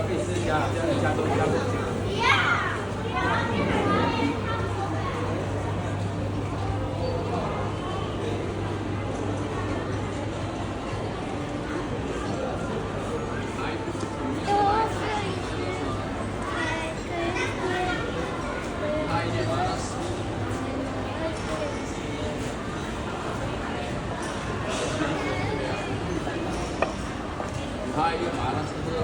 可以试一下，加多加多。他一个麻辣是不是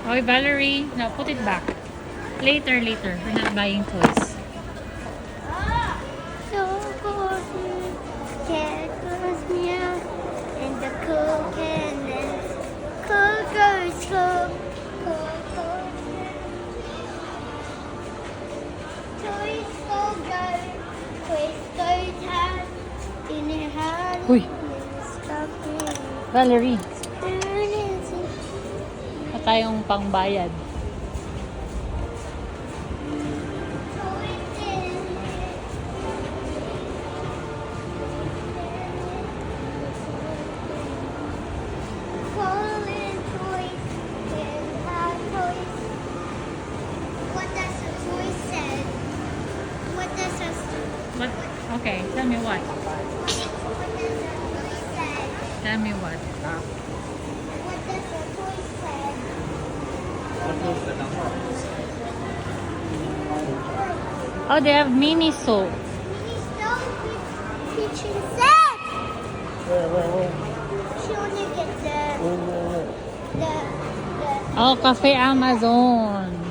？Okay, Valerie, now put it back. Later, later. We're not buying toys. So good. Cat goes meow. And the cool candles. Cool goes cool. Cool goes Toys go go. Toys go time. In your hand. Uy, Stocking. Valerie, Turning. na tayong pangbayad. Toys in. Calling toys. In our toys. What does the toy say? What does the What? Okay, tell me what? What does the toy say? Tell me what? What does the toy say? 他说是当号。 Oh, they have mini soap. Mini stove with kitchen set. She only gets the Oh, Cafe Amazon.